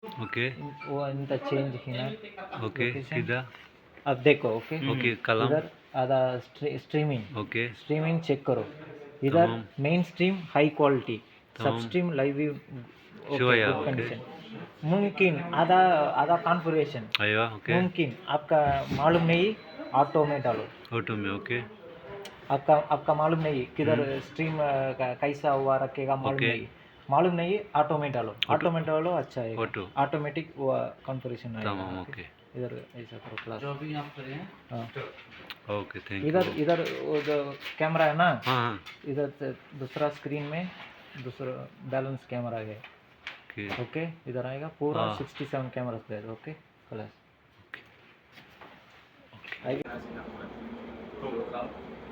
Okay वो इंత change Hina okay location किधर अब देखो ओके ओके कलम इधर आधा स्ट्रीमिंग ओके स्ट्रीमिंग चेक करो इधर तमाम मेन स्ट्रीम हाई क्वालिटी सब तमाम स्ट्रीम लाइव शो ओके या गुड ओके कंडीशन मुमकिन आधा आधा कॉन्फ़िगरेशन आया ओके मुमकिन आपका मालूम नहीं ऑटो में डालो ऑटो में ओके आपका मालूम नहीं किधर स्ट्रीम कैसा हुआ रखेगा ओके मालूम नहीं ऑटो में डालो ऑटो ऑटो में डालो अच्छा है ऑटो ऑटोमेटिक वो कॉन्फ़िगरेशन आएगा तमाम ओके ओके इधर ऐसा करो क्लास जो भी आप करें हाँ ओके थैंक यू इधर इधर वो जो कैमरा है ना हाँ हाँ इधर से दूसरा स्क्रीन में दूसरा बैलेंस कैमरा है ओके ओके इधर आएगा पूरा हाँ 67 कैमरास there ओके क्लास आएगा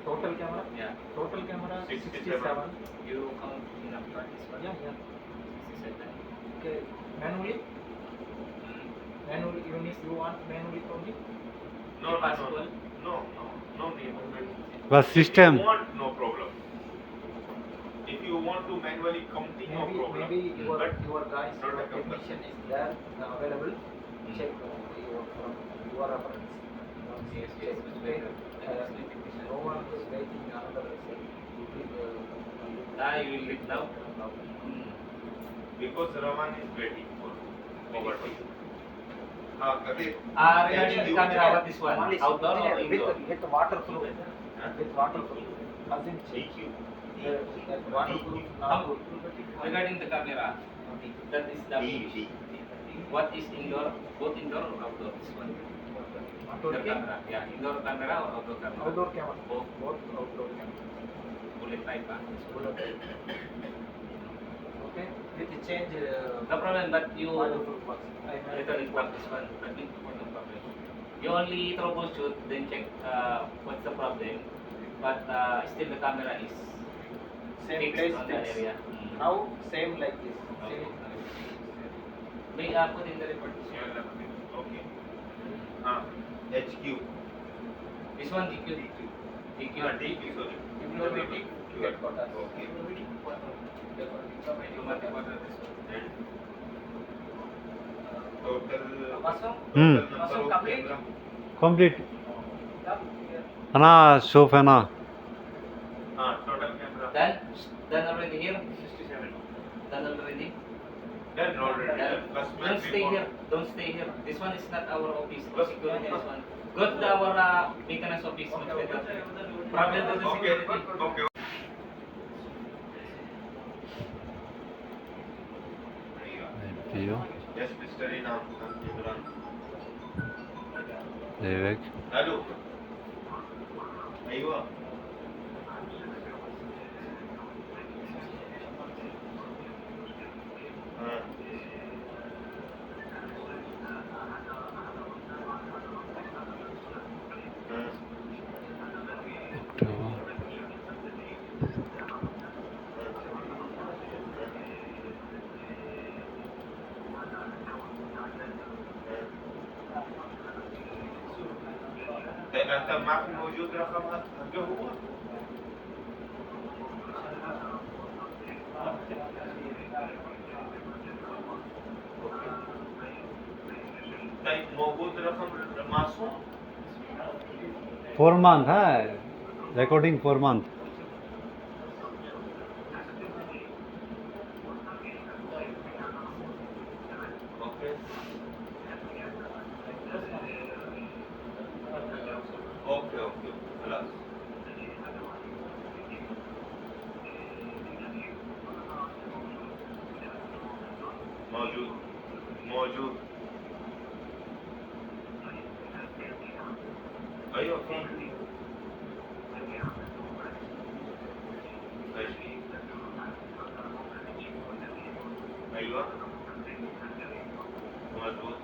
total camera yeah total camera 67 you count in a practice one yeah yeah 67 okay manually you want manually only No, possible no, no need. बस If system you want, no problem. If you want to manually counting, no problem. maybe But your guys not your a compulsion. technician is there available check your from your reference yes check yes it's okay better no one is waiting another you will read now because Raman is waiting for overtake. Kabir. regarding the camera what this one outdoor or indoor with waterproof with waterproof doesn't change DQ. that waterproof not good regarding the camera that is the what is indoor both indoor or outdoor this one outdoor the camera yeah indoor camera or outdoor camera outdoor camera both both outdoor camera bullet type okay with the change no problem but you waterproof box I little report this one but no problem you only troubleshoot then check what's the problem but still the camera is same fixed place on that fixed. area Now same like this okay. same may put in the report Okay. HQ. this one DQ DQ DQ, sorry. diplomatic headquarters Okay. diplomatic order this one And total. Masum? Total Masum number of complete? camera. Complete है ना शोफ है ना Total camera. done already here 67 done already Done already. done. Customer Don't stay report. here don't stay here this one is not our office Bus- security this one go to our maintenance office much better problem to the Okay. security Okay. पियो Yes, Mr. Inam. Imran. विवेक Hello. Aywa. انت ما في موجود رقمها حقه هو؟ طيب موجود رقم معصوم؟ 4 month है recording 4 month اوكي اوكي اوكي خلاص موجود موجود ايوه في ايوه موجود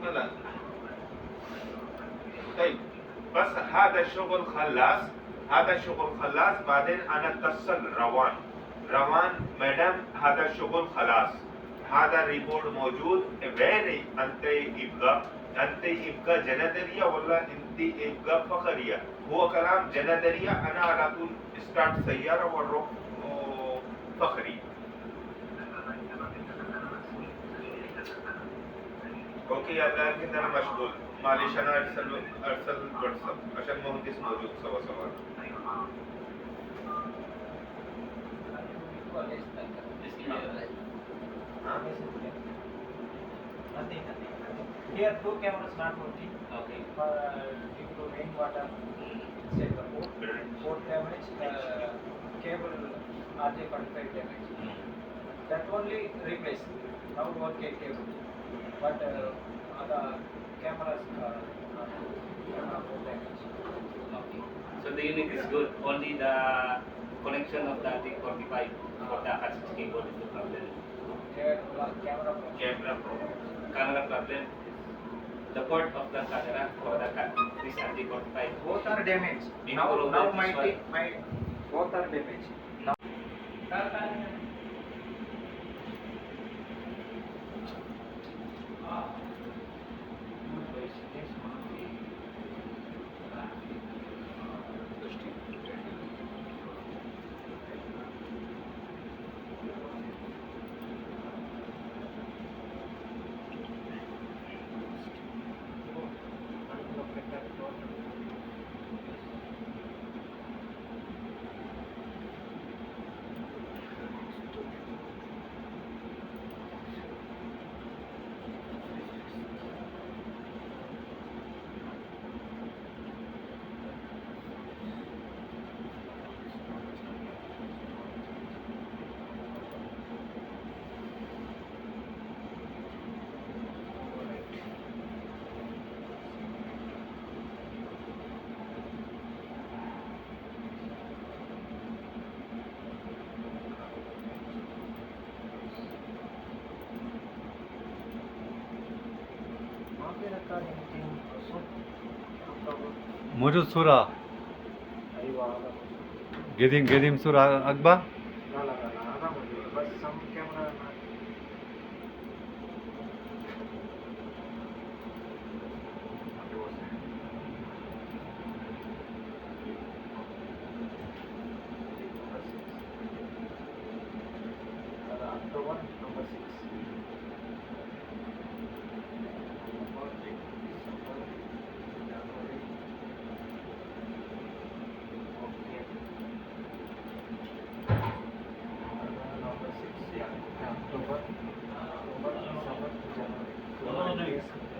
خلاص طيب بس هذا الشغل خلاص هذا الشغل خلاص بعدين انا اتصل روان مدام هذا الشغل خلاص هذا الريبورت موجود وين انت يبقى انت يبقى جندريه ولا انت يبقى فخريه؟ هو كلام جندريه، انا على طول ستارت سياره واروح فخري. اوكي لكن انا مشغول، معلش انا ارسل واتساب عشان المهندس موجود سوا سوا. Nothing. Here two cameras not working. Okay. Due to rainwater inside the port. Port damage, cable RJ45 damage. That only replaced. Now okay cable. But other cameras camera port damage. Okay. So the unit is good. Only the connection of the T45 for the access cable is the problem. Here camera problem. Camera problem. The port of the camera for the this T45. Both are damaged. Improve Now this one. my both are damaged. Now. Mujud Surah. Gedim Surah Akbar. But some camera not. October number 6.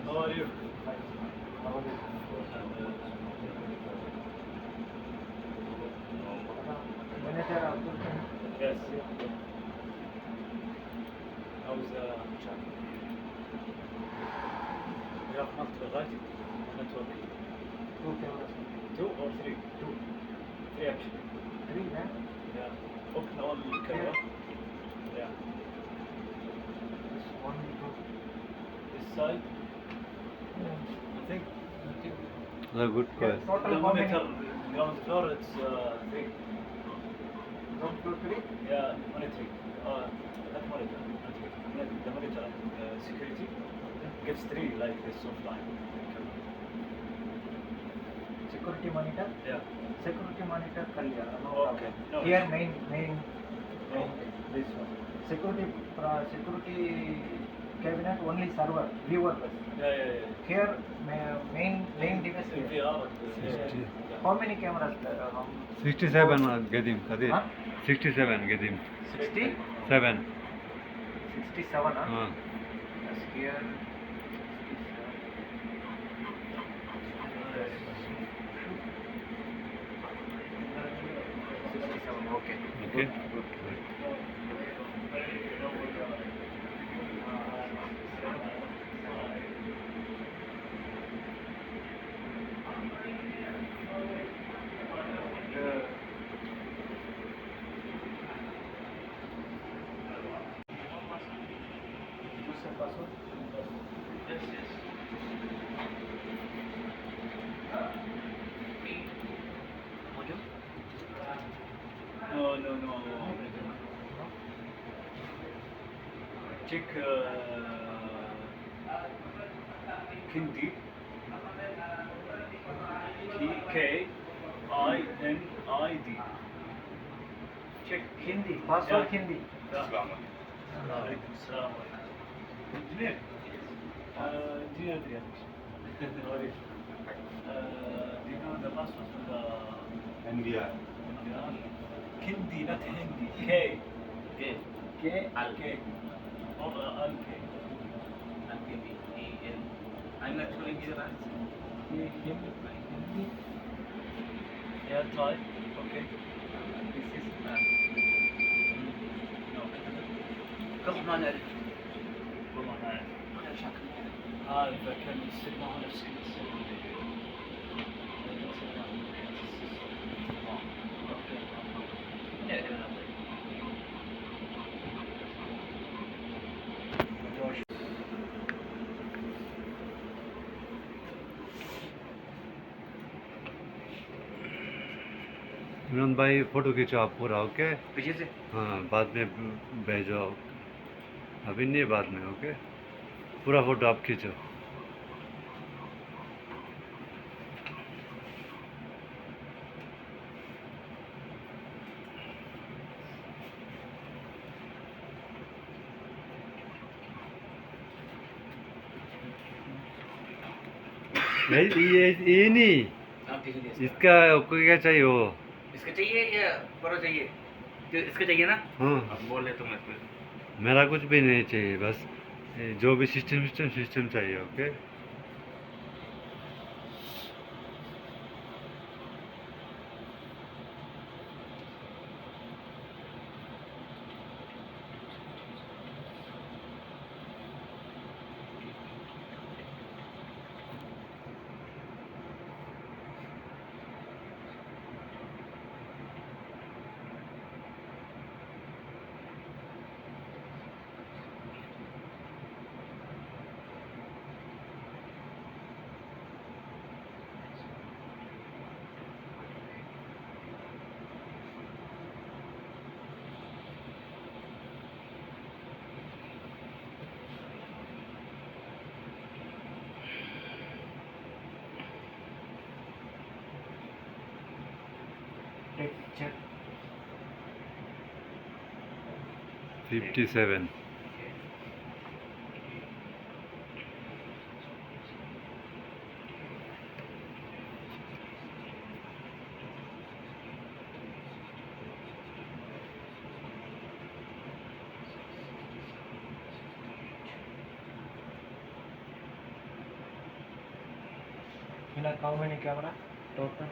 How are you? Yes. How's chat? We have multiple, right? Network. Two cameras. 2 or 3? 2. 3 actually. 3, man. Yeah. Open all camera. Yeah. This 1, 2. This side. I think. That's a good question. Total The how many? monitor ground floor it's 3. 1, 2, 3. Yeah, monitor. Not monitor. The monitor security gives 3 like this offline. Security monitor. Yeah. Security monitor clear. No Okay. problem. No Here issue. main this one. Security cabinet only server viewer. Yeah. Here main device. Here. VR. 60. How many cameras there? 67 Gedim, Kadir. Huh? 67 Gedim. 60? 7. 67, huh? Yes, here. 67, okay. Okay. User password? No. Check Kindi. KINID. Check. Hindi password Yeah. Hindi Alaikum salam. Engineer. Engineer Adrian. How are you? Do you know the password for the India. Hindi, not Hindi. K. Okay. K. Al. K. Or Al K. LKBAN. I'm not sure if you're right. Hindi. Yeah, try. Okay. This is No. قسم ما نعرف. والله ما أعرف. شكل. إذا كان يصير معه نفس كل السنة. Imran भाई photo खींचो आप पूरा, okay? पीछे से हाँ, बाद में भेजो, अभी नहीं, बाद में, ओके? पूरा फोटो आप खींचो। नहीं, ये नहीं, आप खींच लीजिए। इसका आपको क्या चाहिए वो? इसका चाहिए या परो चाहिए? तो इसका चाहिए ना? हाँ, अब बोल ले तुम इसको। मेरा कुछ भी नहीं चाहिए, बस जो भी सिस्टम चाहिए, okay? Check 57. how many camera total?